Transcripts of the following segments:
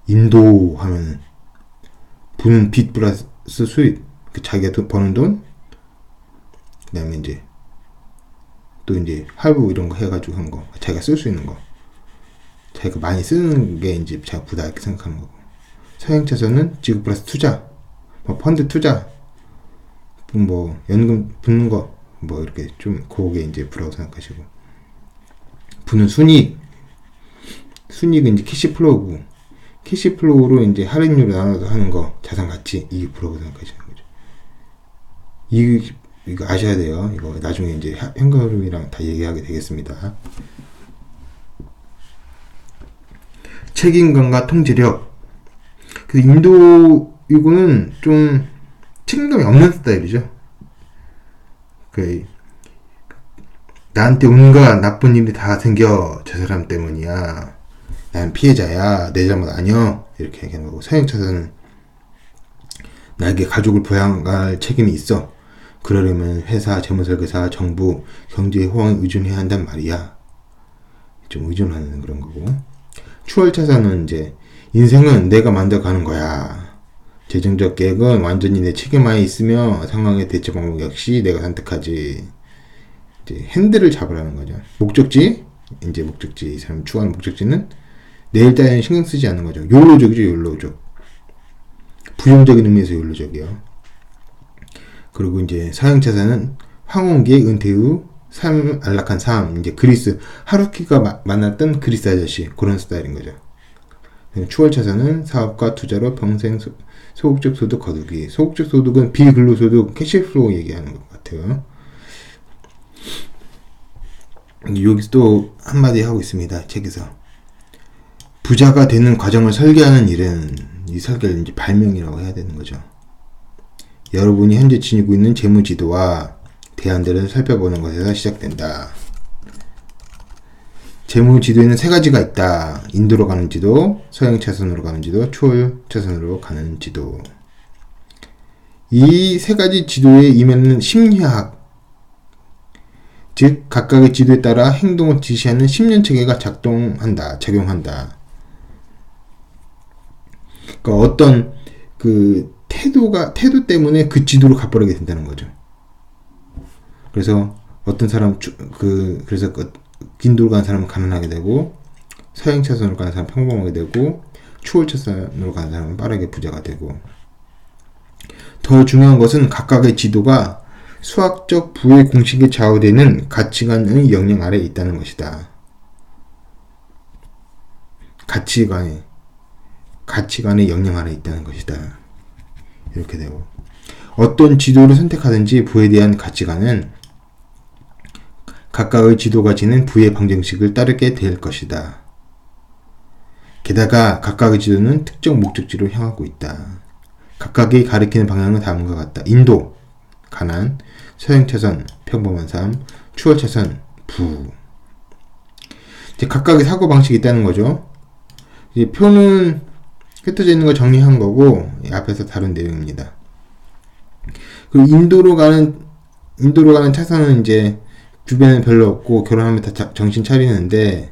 인도 하면은 부는 빚 플러스 수입, 자기가 버는 돈, 그 다음에 이제 또 이제 할부 이런 거 해가지고 한 거, 자기가 쓸 수 있는 거, 자기가 많이 쓰는 게 이제 자기가 부다 이렇게 생각하는 거고. 서양 차선은 지급 플러스 투자, 뭐 펀드 투자, 뭐 연금 붓는 거, 뭐 이렇게 좀 그게 이제 부라고 생각하시고. 부는 순이익은 이제 캐시플로우고, 캐시플로우로 이제 할인율을 나눠서 하는 거, 자산 가치, 이게 부라고 생각하시는 거죠. 이거 아셔야 돼요. 이거 나중에 이제 현금흐름이랑 다 얘기하게 되겠습니다. 책임감과 통제력. 그 인도 이거는 좀 책임감이 없는 스타일이죠. 그 나한테 온갖 나쁜 일이 다 생겨, 저 사람 때문이야, 난 피해자야, 내 잘못 아니야, 이렇게 얘기하는 거고. 서양 차선은 나에게 가족을 부양할 책임이 있어. 그러려면 회사, 재무설계사, 정부, 경제의 호황에 의존해야 한단 말이야. 좀 의존하는 그런 거고. 추월 차선은 이제 인생은 내가 만들어가는 거야. 재정적 계획은 완전히 내 책임하에 있으며 상황의 대처 방법 역시 내가 선택하지. 이제 핸들을 잡으라는 거죠. 목적지, 이제 목적지, 이 사람 추구하는 목적지는 내일 따위는 신경 쓰지 않는 거죠. 욜로족이죠, 욜로족. 부정적인 의미에서 욜로족이요. 그리고 이제 서양 차선은 황혼기의 은퇴 후 삶 안락한 삶, 이제 그리스 하루키가 만났던 그리스 아저씨, 그런 스타일인 거죠. 추월 차선은 사업과 투자로 평생 소극적 소득 거두기. 소극적 소득은 비근로소득, 캐시플로우 얘기하는 것 같아요. 여기서 또 한마디 하고 있습니다, 책에서. 부자가 되는 과정을 설계하는 일은, 이 설계를 이제 발명이라고 해야 되는 거죠. 여러분이 현재 지니고 있는 재무지도와 대안들을 살펴보는 것에서 시작된다. 재무지도에는 세 가지가 있다. 인도로 가는 지도, 서양 차선으로 가는 지도, 추월 차선으로 가는 지도. 이 세 가지 지도의 이면은 심리학, 즉 각각의 지도에 따라 행동을 지시하는 심년 체계가 작용한다. 그러니까 어떤 그 태도 때문에 그 지도를 가버리게 된다는 거죠. 그래서 어떤 사람, 그래서 인도로 가는 사람은 가난하게 되고, 서양 차선으로 가는 사람은 평범하게 되고, 추월 차선으로 가는 사람은 빠르게 부자가 되고. 더 중요한 것은 각각의 지도가 수학적 부의 공식에 좌우되는 가치관의 영향 아래에 있다는 것이다. 가치관의 영향 아래에 있다는 것이다. 이렇게 되고, 어떤 지도를 선택하든지 부에 대한 가치관은 각각의 지도가 지닌 부의 방정식을 따르게 될 것이다. 게다가 각각의 지도는 특정 목적지로 향하고 있다. 각각이 가리키는 방향은 다음과 같다. 인도, 가난, 서양 차선, 평범한 삶, 추월 차선, 부. 이제 각각의 사고 방식이 있다는 거죠. 이제 표는 흩어져 있는 걸 정리한 거고, 앞에서 다룬 내용입니다. 그리고 인도로 가는 차선은 이제 주변에 별로 없고 결혼하면 다 정신 차리는데,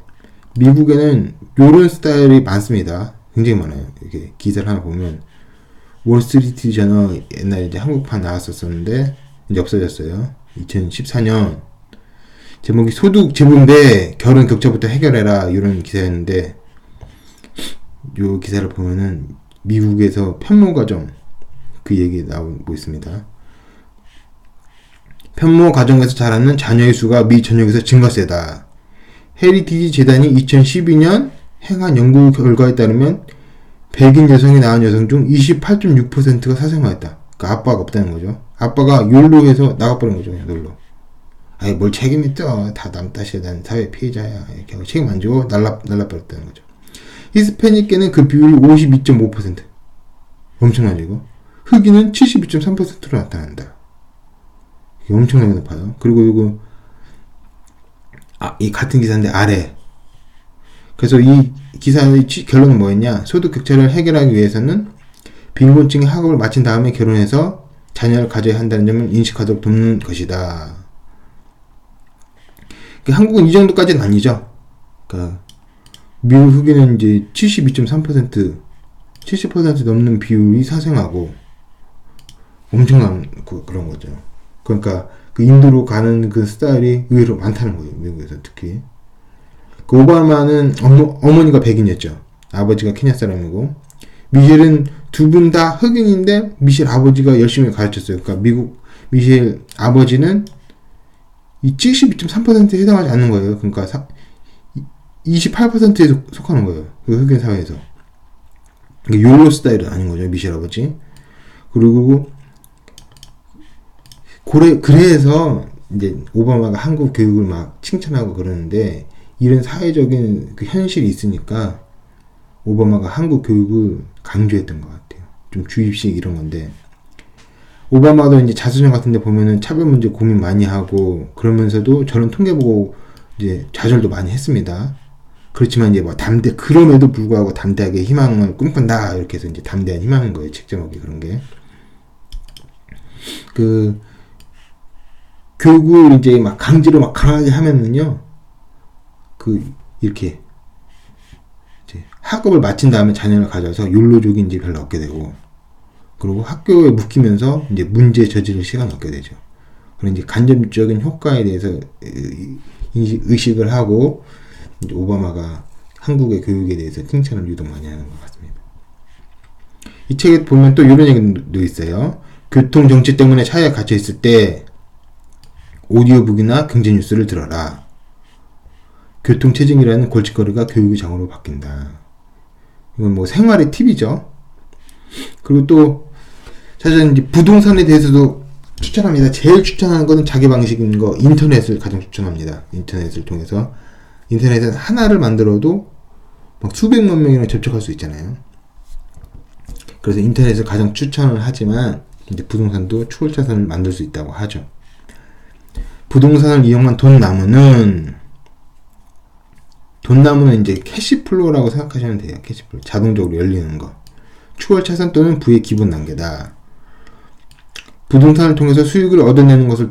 미국에는 요런 스타일이 많습니다. 굉장히 많아요. 이렇게 기사를 하나 보면, 월스트리트 저널 옛날에 이제 한국판 나왔었는데 이제 없어졌어요. 2014년. 제목이 소득 제보인데 결혼 격차부터 해결해라, 이런 기사였는데, 요 기사를 보면은 미국에서 편모 가정 그 얘기 나오고 있습니다. 편모 가정에서 자라는 자녀의 수가 미 전역에서 증가세다. 헤리티지 재단이 2012년 행한 연구 결과에 따르면 백인 여성이 낳은 여성 중 28.6%가 사생아였다. 그러니까 아빠가 없다는 거죠. 아빠가 욜로해서 나가버린 거죠. 그냥 놀러. 아이, 뭘 책임 있어. 다 남 탓이야. 난 사회 피해자야. 이렇게 하고 책임 안 지고 날라버렸다는 거죠. 히스패닉계는 그 비율이 52.5%. 엄청나죠, 이거? 흑인은 72.3%로 나타난다. 이게 엄청나게 높아요. 그리고 이거, 이 같은 기사인데 아래. 그래서 이 기사의 결론은 뭐였냐? 소득 격차를 해결하기 위해서는 빈곤층이 학업을 마친 다음에 결혼해서 자녀를 가져야 한다는 점을 인식하도록 돕는 것이다. 한국은 이 정도까지는 아니죠. 그러니까 미국 흑인은 이제 72.3% 70% 넘는 비율이 사생하고 엄청난 그런 거죠. 그러니까 그 인도로 가는 그 스타일이 의외로 많다는 거예요. 미국에서 특히. 그 오바마는 어머니가 백인이었죠. 아버지가 케냐 사람이고, 미셸은 두 분 다 흑인인데 미셸 아버지가 열심히 가르쳤어요. 그러니까 미셸 아버지는 이 72.3%에 해당하지 않는 거예요. 그러니까 28%에 속하는 거예요. 그 흑인 사회에서. 그러니까 요로 스타일은 아닌 거죠. 미셸 아버지. 그리고 그래서 이제 오바마가 한국 교육을 막 칭찬하고 그러는데, 이런 사회적인 그 현실이 있으니까 오바마가 한국 교육을 강조했던 것 같아요. 좀 주입식 이런 건데, 오바마도 이제 자서전 같은 데 보면은 차별 문제 고민 많이 하고, 그러면서도 저는 통계 보고 이제 좌절도 많이 했습니다. 그렇지만 이제 뭐 그럼에도 불구하고 담대하게 희망을 꿈꾼다, 이렇게 해서 이제 담대한 희망인 거예요. 책 제목이 그런 게. 교육을 이제 막 강제로 막 강하게 하면은요, 이렇게 이제 학업을 마친 다음에 자녀를 가져서 욜로족이 이제 별로 없게 되고, 그리고 학교에 묵히면서 이제 문제 저지를 시간이 없게 되죠. 그런 이제 간접적인 효과에 대해서 의식을 하고, 이제 오바마가 한국의 교육에 대해서 칭찬을 유독 많이 하는 것 같습니다. 이 책에 보면 또 이런 얘기도 있어요. 교통 정치 때문에 차에 갇혀 있을 때 오디오북이나 경제 뉴스를 들어라. 교통체증이라는 골칫거리가 교육의 장으로 바뀐다. 이건 뭐 생활의 팁이죠. 그리고 또 사실 이제 부동산에 대해서도 추천합니다. 제일 추천하는 거는 자기 방식인 거, 인터넷을 가장 추천합니다. 인터넷을 통해서, 인터넷에서 하나를 만들어도 막 수백만 명이랑 접촉할 수 있잖아요. 그래서 인터넷을 가장 추천을 하지만, 이제 부동산도 추월차선을 만들 수 있다고 하죠. 부동산을 이용한 돈나무는 이제 캐시플로우라고 생각하시면 돼요. 캐시플로우. 자동적으로 열리는 거. 추월차선 또는 부의 기본 단계다. 부동산을 통해서 수익을 얻어내는 것을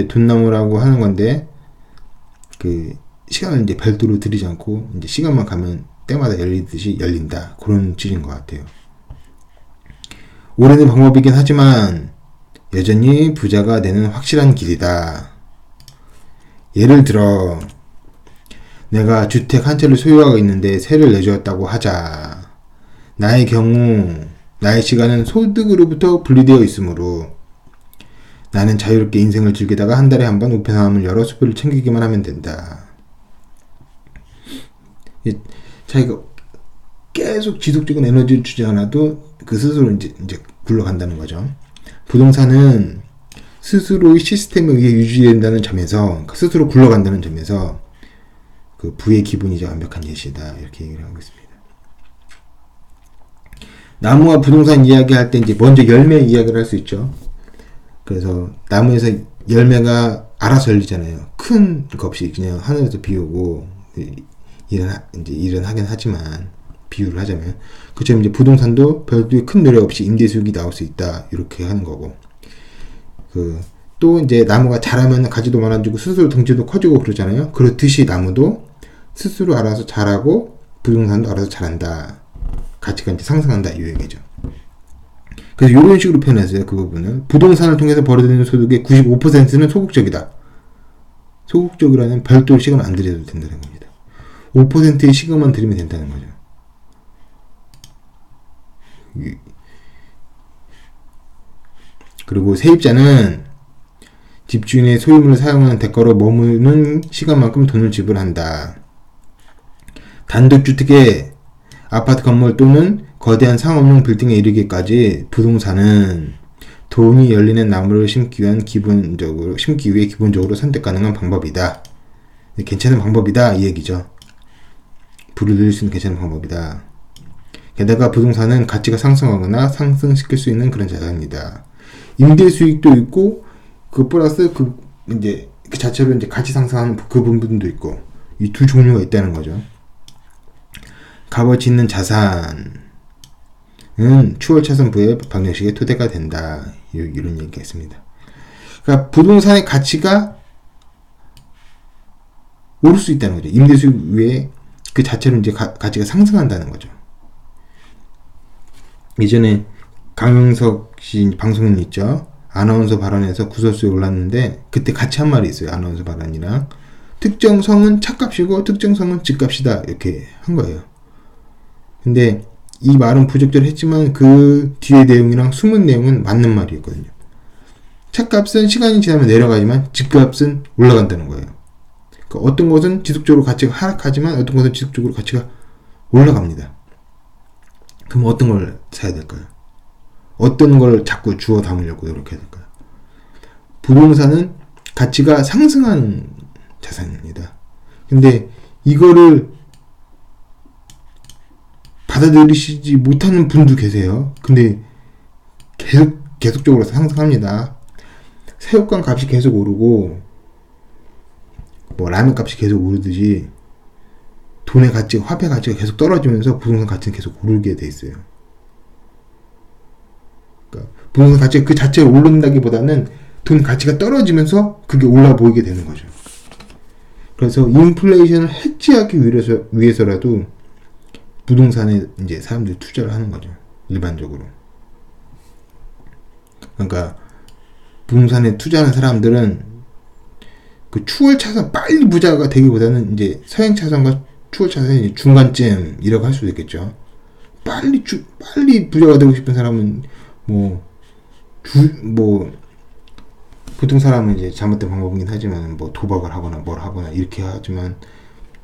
돈나무라고 하는 건데, 그 시간을 이제 별도로 들이지 않고 이제 시간만 가면 때마다 열리듯이 열린다. 그런 취지인 것 같아요. 오래된 방법이긴 하지만 여전히 부자가 되는 확실한 길이다. 예를 들어 내가 주택 한 채를 소유하고 있는데 세를 내주었다고 하자. 나의 경우 나의 시간은 소득으로부터 분리되어 있으므로 나는 자유롭게 인생을 즐기다가 한 달에 한 번 우편함을 열어 수표를 챙기기만 하면 된다. 자기가 계속 지속적인 에너지를 주지 않아도 그 스스로 이제 굴러간다는 거죠. 부동산은 스스로의 시스템에 의해 유지된다는 점에서, 스스로 굴러간다는 점에서 그 부의 기본이 이제 완벽한 예시다, 이렇게 얘기를 하고 있습니다. 나무와 부동산 이야기할 때 이제 먼저 열매 이야기를 할 수 있죠. 그래서 나무에서 열매가 알아서 열리잖아요. 큰 거 없이 그냥 하늘에서 비 오고, 일은 하긴 하지만 비유를 하자면, 그처럼 이제 부동산도 별도의 큰 노력 없이 임대 수익이 나올 수 있다, 이렇게 하는 거고, 또 이제 나무가 자라면 가지도 많아지고 스스로 덩치도 커지고 그러잖아요. 그렇듯이 나무도 스스로 알아서 자라고 부동산도 알아서 자란다. 가치가 이제 상승한다, 이 얘기죠. 그래서 이런 식으로 표현했어요. 그 부분을. 부동산을 통해서 벌어들이는 소득의 95%는 소극적이다. 소극적이라는 별도로 시간을 안 들여도 된다는 겁니다. 5%의 시간만 들이면 된다는 거죠. 그리고 세입자는 집주인의 소유물을 사용하는 대가로 머무는 시간만큼 돈을 지불한다. 단독주택의 아파트 건물 또는 거대한 상업용 빌딩에 이르기까지 부동산은 돈이 열리는 나무를 심기 위해 기본적으로 선택 가능한 방법이다. 괜찮은 방법이다, 이 얘기죠. 부를 늘릴 수 있는 괜찮은 방법이다. 게다가 부동산은 가치가 상승하거나 상승시킬 수 있는 그런 자산이다. 임대 수익도 있고, 그 플러스 그 자체로 이제 가치 상승하는 그 부분도 있고, 이 두 종류가 있다는 거죠. 값어치 있는 자산은 추월차선부의 방정식의 토대가 된다. 이런 얘기가 있습니다. 그러니까 부동산의 가치가 오를 수 있다는 거죠. 임대 수익 외에 그 자체로 이제 가치가 상승한다는 거죠. 예전에 강용석 씨 방송인 있죠. 아나운서 발언에서 구설수에 올랐는데 그때 같이 한 말이 있어요. 아나운서 발언이랑 특정 성은 차값이고 특정 성은 집값이다 이렇게 한 거예요. 근데 이 말은 부적절했지만 그 뒤의 내용이랑 숨은 내용은 맞는 말이었거든요. 차값은 시간이 지나면 내려가지만 집값은 올라간다는 거예요. 그러니까 어떤 것은 지속적으로 가치가 하락하지만 어떤 것은 지속적으로 가치가 올라갑니다. 그럼 어떤 걸 사야 될까요? 어떤 걸 자꾸 주워 담으려고 노력해야 될까요? 부동산은 가치가 상승한 자산입니다. 근데 이거를 받아들이시지 못하는 분도 계세요. 근데 계속적으로 상승합니다. 새우깡 값이 계속 오르고 뭐 라면 값이 계속 오르듯이 돈의 가치가, 화폐 가치가 계속 떨어지면서 부동산 가치는 계속 오르게 돼 있어요. 그러니까 부동산 가치가 그 자체가 오른다기보다는 돈 가치가 떨어지면서 그게 올라 보이게 되는 거죠. 그래서 인플레이션을 해지하기 위해서라도 부동산에 이제 사람들이 투자를 하는 거죠. 일반적으로. 그러니까 부동산에 투자하는 사람들은 그 추월 차선 빨리 부자가 되기보다는 이제 서행 차선과 추월 차선이 중간쯤이라고 할 수도 있겠죠. 빨리 부자가 되고 싶은 사람은 보통 사람은 이제 잘못된 방법이긴 하지만 뭐 도박을 하거나 뭘 하거나 이렇게 하지만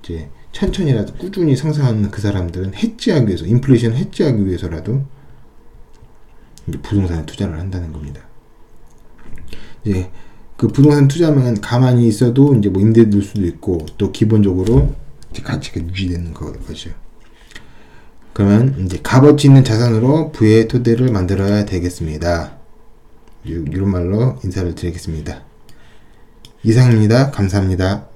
이제 천천히라도 꾸준히 상승하는 그 사람들은 해지하기 위해서, 인플레이션 해지하기 위해서라도 이제 부동산에 투자를 한다는 겁니다. 이제 그 부동산 투자하면 가만히 있어도 이제 뭐 임대 들 수도 있고 또 기본적으로 이제 가치가 유지되는 거죠. 그러면 이제 값어치 있는 자산으로 부의 토대를 만들어야 되겠습니다. 이런 말로 인사를 드리겠습니다. 이상입니다. 감사합니다.